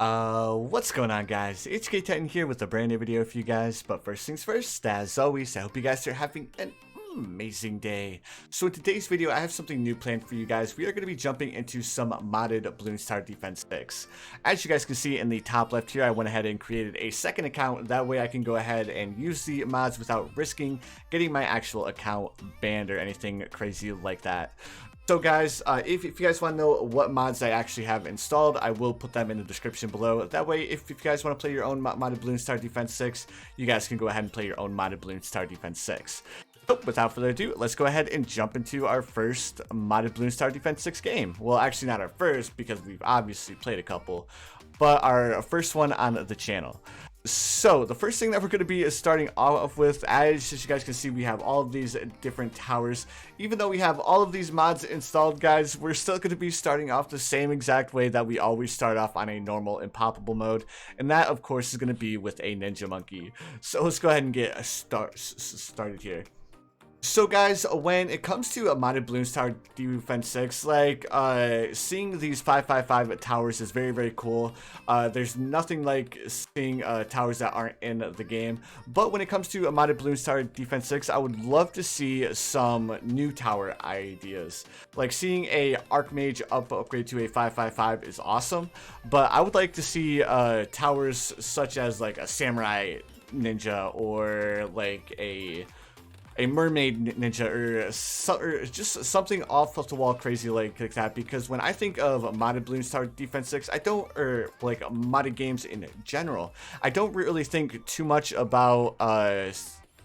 What's going on, guys? HK Titan here with a brand new video for you guys. But first things first, as always, I hope you guys are having an amazing day. So in today's video, I have something new planned for you guys. We are going to be jumping into some modded Bloons TD6. As you guys can see in the top left here, I went ahead and created a second account. That way I can go ahead and use the mods without risking getting my actual account banned or anything crazy like that. So guys, if you guys want to know what mods I actually have installed, I will put them in the description below. That way, if you guys want to play your own modded Bloons TD6, you guys can go ahead and play your own modded Bloons TD6. So without further ado, let's go ahead and jump into our first modded Bloons TD6 game. Well, actually not our first, because we've obviously played a couple, but our first one on the channel. So the first thing that we're going to be starting off with, as you guys can see, we have all of these different towers. Even though we have all of these mods installed, guys, we're still going to be starting off the same exact way that we always start off on a normal Impoppable mode, and that of course is going to be with a ninja monkey. So let's go ahead and get started here. So guys, when it comes to a modded Bloons TD6, like seeing these 555 towers is very cool. There's nothing like seeing towers that aren't in the game. But when it comes to a modded Bloons TD6, I would love to see some new tower ideas. Like seeing a Archmage upgrade to a 555 is awesome, but I would like to see towers such as like a samurai ninja or like a mermaid ninja or just something off of the wall crazy like that, because when I think of modded Bloons TD6, I don't, or like modded games in general, I don't really think too much about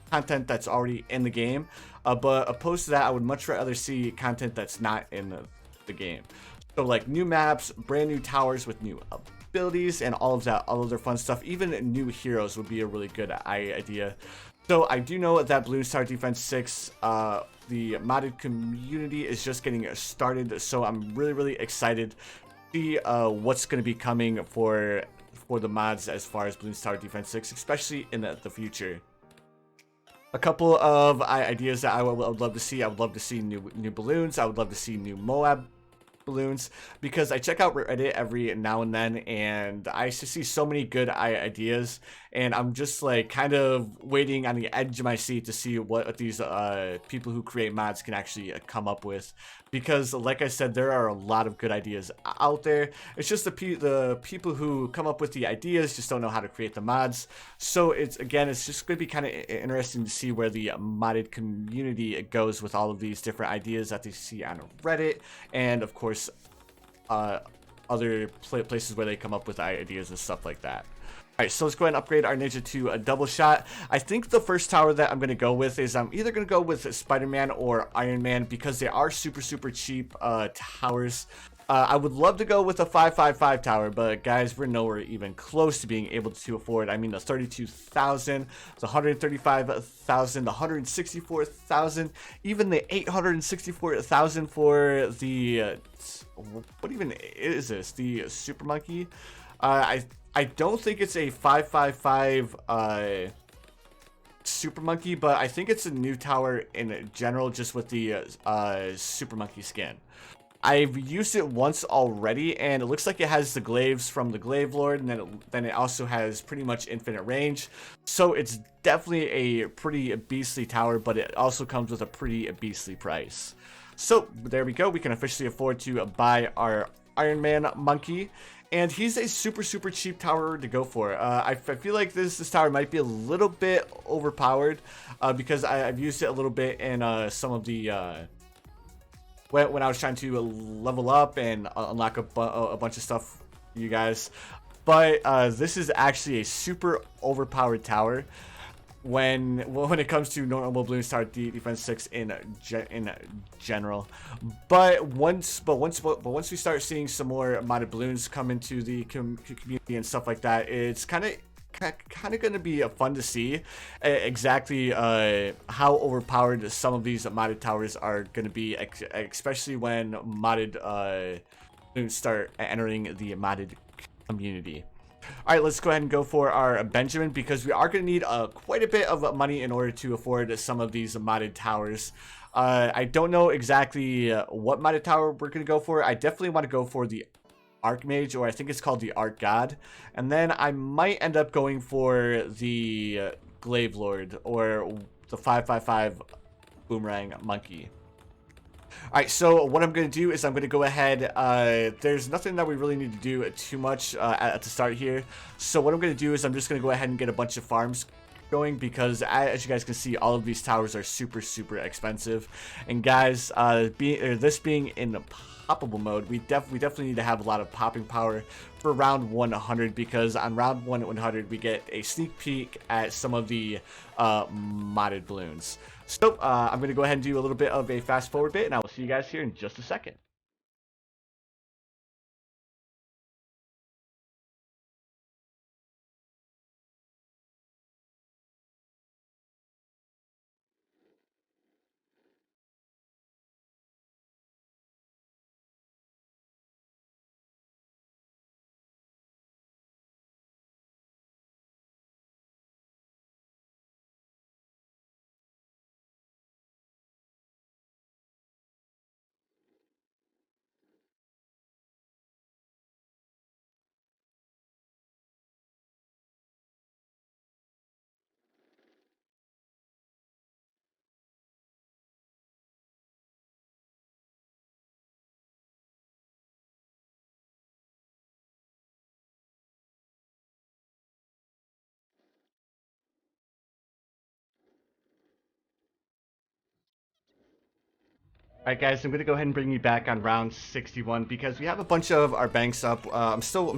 content that's already in the game, but opposed to that, I would much rather see content that's not in the game. So like new maps, brand new towers with new abilities, and all of that other fun stuff. Even new heroes would be a really good idea. So I do know that Bloons TD6, the modded community is just getting started, so I'm really excited to see what's going to be coming for the mods as far as Bloons TD6, especially in the future. A couple of ideas that I would love to see. I would love to see new balloons. I would love to see new Moab balloons, because I check out Reddit every now and then, and I see so many good ideas, and I'm just like kind of waiting on the edge of my seat to see what these people who create mods can actually come up with, because like I said, there are a lot of good ideas out there. It's just the people who come up with the ideas just don't know how to create the mods. So it's just going to be kind of interesting to see where the modded community goes with all of these different ideas that they see on Reddit, and of course other places where they come up with ideas and stuff like that. Alright, so let's go ahead and upgrade our ninja to a double shot. I think the first tower that I'm going to go with is I'm either going to go with Spider-Man or Ironman, because they are super cheap towers. I would love to go with a 555 tower, but guys, we're nowhere even close to being able to afford. I mean, the 32,000, the 135,000, the 164,000, even the 864,000 for the what even is this? The Super Monkey? I don't think it's a 555 Super Monkey, but I think it's a new tower in general, just with the Super Monkey skin. I've used it once already, and it looks like it has the glaives from the Glaive Lord, and then it also has pretty much infinite range. So it's definitely a pretty beastly tower, but it also comes with a pretty beastly price. So there we go. We can officially afford to buy our Iron Man monkey, and he's a super cheap tower to go for. I feel like this tower might be a little bit overpowered, because I've used it a little bit in some of the when I was trying to level up and unlock a bunch of stuff for you guys. But this is actually a super overpowered tower when it comes to normal Bloons TD6 in general. But once we start seeing some more modded balloons come into the community and stuff like that, it's kind of going to be fun to see exactly how overpowered some of these modded towers are going to be, especially when modded balloons start entering the modded community. Alright, let's go ahead and go for our Benjamin, because we are going to need quite a bit of money in order to afford some of these modded towers. I don't know exactly what modded tower we're going to go for. I definitely want to go for the Archmage, or I think it's called the Arch God. And then I might end up going for the Glaive Lord or the 555 Boomerang Monkey. Alright, so what I'm going to do is I'm going to go ahead, there's nothing that we really need to do too much at the start here. So what I'm going to do is I'm just going to go ahead and get a bunch of farms going, because as you guys can see, all of these towers are super expensive. And guys, this being in poppable mode, we definitely need to have a lot of popping power for round 100, because on round 100 we get a sneak peek at some of the modded balloons. So I'm going to go ahead and do a little bit of a fast forward bit, and I will see you guys here in just a second. Alright guys, I'm gonna go ahead and bring you back on round 61 because we have a bunch of our banks up. I'm still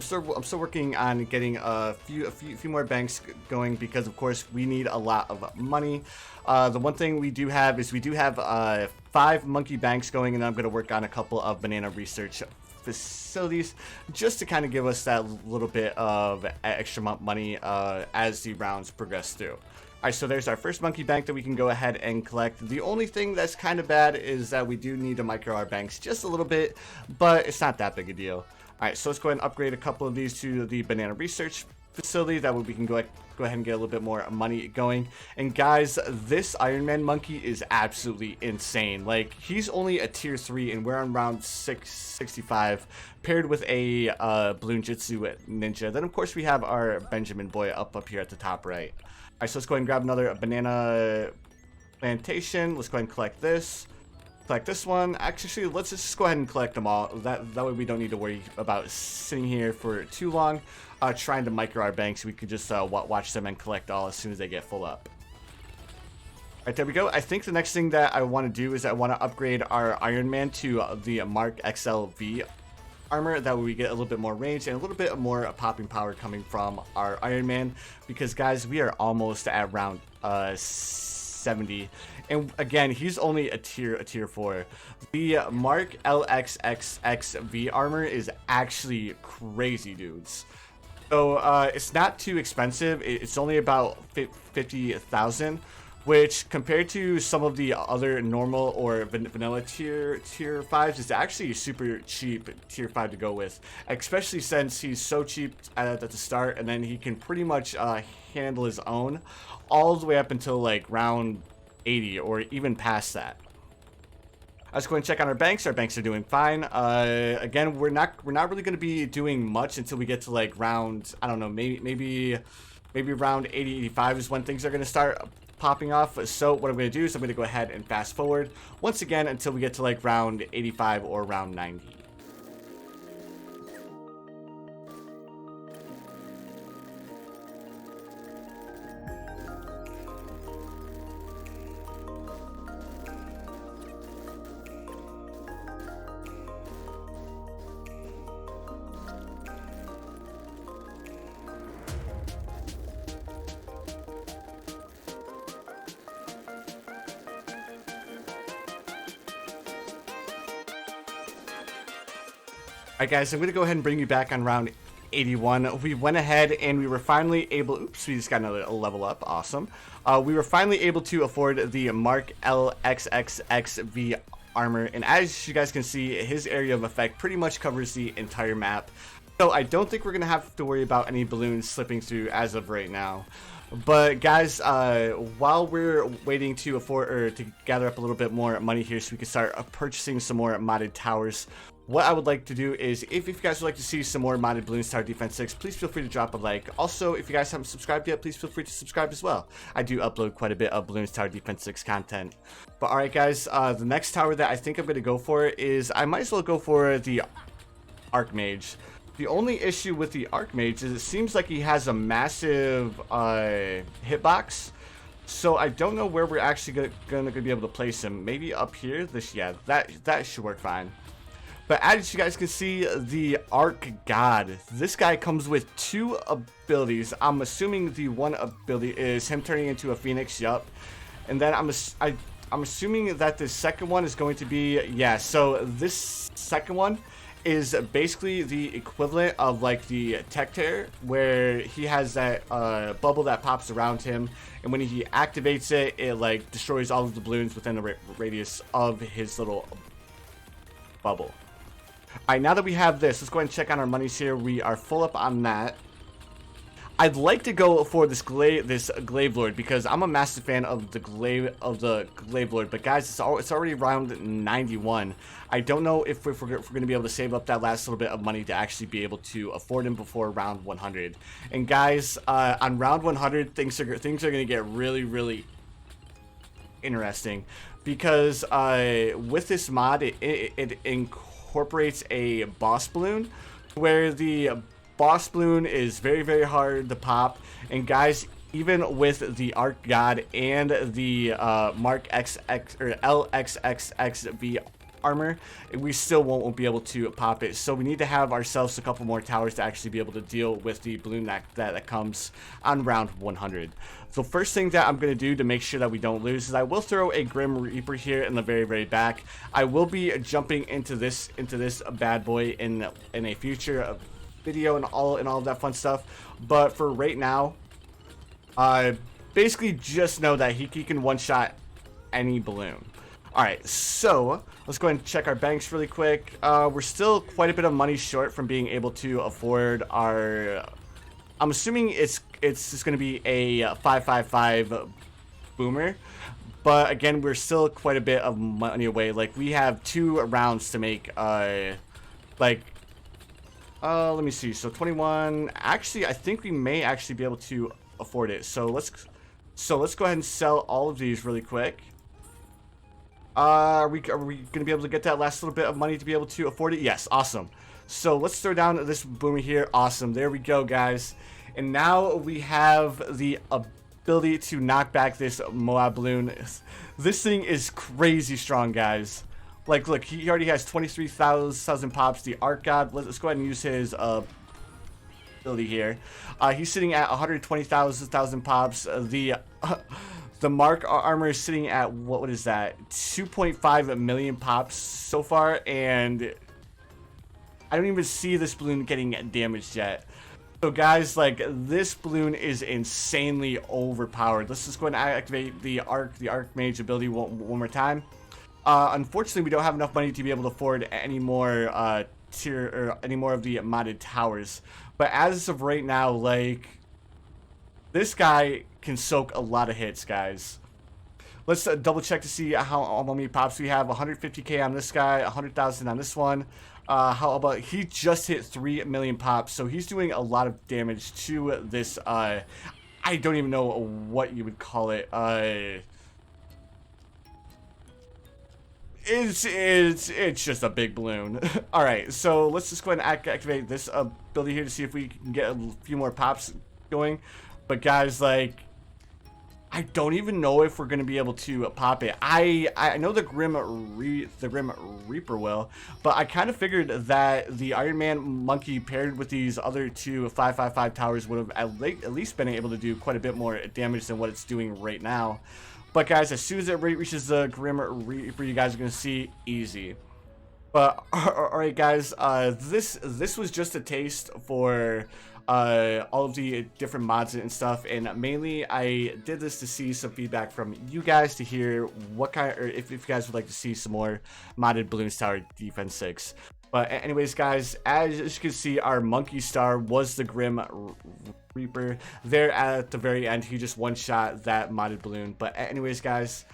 working on getting a few more banks going, because of course we need a lot of money. The one thing we do have is we do have 5 monkey banks going, and I'm gonna work on a couple of banana research facilities just to kind of give us that little bit of extra money as the rounds progress through. Alright, so there's our first monkey bank that we can go ahead and collect. The only thing that's kind of bad is that we do need to micro our banks just a little bit, but it's not that big a deal. Alright, so let's go ahead and upgrade a couple of these to the banana research facility. That way we can go ahead and get a little bit more money going. And guys, this Ironman monkey is absolutely insane. Like, he's only a tier 3 and we're on round 665, paired with a Bloons TD6 ninja. Then of course we have our Benjamin boy up here at the top right. Alright, so let's go ahead and grab another banana plantation. Let's go ahead and collect this. Collect this one. Actually, let's just go ahead and collect them all. That way we don't need to worry about sitting here for too long trying to micro our banks. We could just watch them and collect all as soon as they get full up. Alright, there we go. I think the next thing that I want to do is I want to upgrade our Ironman to the Mark XLV armor. That way we get a little bit more range and a little bit more popping power coming from our Ironman, because guys, we are almost at round 70, and again, he's only a tier 4. The Mark LXXXV armor is actually crazy, dudes. So it's not too expensive. It's only about 50,000, which compared to some of the other normal or vanilla tier 5s is actually a super cheap tier 5 to go with, especially since he's so cheap at the start, and then he can pretty much handle his own all the way up until like round 80 or even past that. Let's go and check on our banks. Our banks are doing fine. Again, we're not really going to be doing much until we get to like round, I don't know, maybe round 80-85 is when things are going to start popping off. So what I'm going to do is I'm going to go ahead and fast forward once again until we get to like round 85 or round 90. Alright guys, I'm going to go ahead and bring you back on round 81. We went ahead and we were finally able, oops, we just got another level up, awesome. We were finally able to afford the Mark LXXXV armor, and as you guys can see, his area of effect pretty much covers the entire map. So I don't think we're going to have to worry about any balloons slipping through as of right now. But guys, while we're waiting to afford or to gather up a little bit more money here so we can start purchasing some more modded towers, what I would like to do is, if you guys would like to see some more modded Bloons TD6, please feel free to drop a like. Also, if you guys haven't subscribed yet, please feel free to subscribe as well. I do upload quite a bit of Bloons TD6 content. But alright guys, the next tower that I think I'm going to go for is, I might as well go for the Archmage. The only issue with the Archmage is it seems like he has a massive hitbox. So I don't know where we're actually gonna be able to place him. Maybe up here. Yeah, that should work fine. But as you guys can see, the Arch God. This guy comes with 2 abilities. I'm assuming the one ability is him turning into a phoenix. Yup. And then I'm assuming that the second one is going to be, yeah. So this second one is basically the equivalent of like the Tech Tear, where he has that bubble that pops around him, and when he activates it, it like destroys all of the balloons within the radius of his little bubble. Alright, now that we have this, let's go ahead and check on our monies here. We are full up on that. I'd like to go for this Glaive Lord because I'm a massive fan of the Glaive Lord. But guys, it's already round 91. I don't know if we're going to be able to save up that last little bit of money to actually be able to afford him before round 100. And guys, on round 100, things are going to get really interesting because with this mod, it incorporates a boss balloon where the boss balloon is very hard to pop. And guys, even with the Arch God and the Mark XX or LXXXV armor, we still won't be able to pop it. So we need to have ourselves a couple more towers to actually be able to deal with the balloon that comes on round 100. The first thing that I'm going to do to make sure that we don't lose is I will throw a Grim Reaper here in the very back. I will be jumping into this bad boy in a future video and all of that fun stuff. But for right now, basically just know that he can one-shot any balloon. Alright, so let's go ahead and check our banks really quick. We're still quite a bit of money short from being able to afford our, I'm assuming it's just going to be a 555 boomer. But again, we're still quite a bit of money away. Like, we have 2 rounds to make, let me see. So 21. Actually, I think we may actually be able to afford it. So let's go ahead and sell all of these really quick. Are we gonna be able to get that last little bit of money to be able to afford it? Yes, awesome. So let's throw down this boomer here. Awesome. There we go, guys. And now we have the ability to knock back this Moab balloon. This thing is crazy strong, guys. Like, look, he already has 23,000 pops. The Arch God, let's go ahead and use his ability here. He's sitting at 120,000 pops. The Mark armor is sitting at, what is that? 2.5 million pops so far, and I don't even see this balloon getting damaged yet. So guys, like, this balloon is insanely overpowered. Let's just go ahead and activate the Archmage ability one more time. Unfortunately, we don't have enough money to be able to afford any more any more of the modded towers. But as of right now, like, this guy can soak a lot of hits, guys. Let's double check to see how many pops we have. 150k on this guy, 100,000 on this one. How about, he just hit 3 million pops, so he's doing a lot of damage to this. I don't even know what you would call it. It's just a big balloon. All right, so let's just go ahead and activate this ability here to see if we can get a few more pops going. But guys, like, I don't even know if we're gonna be able to pop it. I know the Grim Reaper will, but I kind of figured that the Ironman monkey paired with these other 2 555 towers would have at least been able to do quite a bit more damage than what it's doing right now. But guys, as soon as it reaches the Grim Reaper, you guys are gonna see easy. But alright guys, this was just a taste for all of the different mods and stuff, and mainly I did this to see some feedback from you guys, to hear what kind, or if you guys would like to see some more modded Bloons TD6. But anyways, guys, as you can see, our monkey star was the Grim Reaper. There at the very end, he just one-shot that modded balloon. But anyways, guys,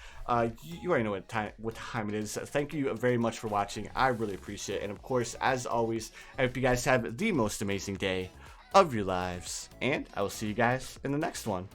you already know what time it is. Thank you very much for watching. I really appreciate it. And of course, as always, I hope you guys have the most amazing day of your lives. And I will see you guys in the next one.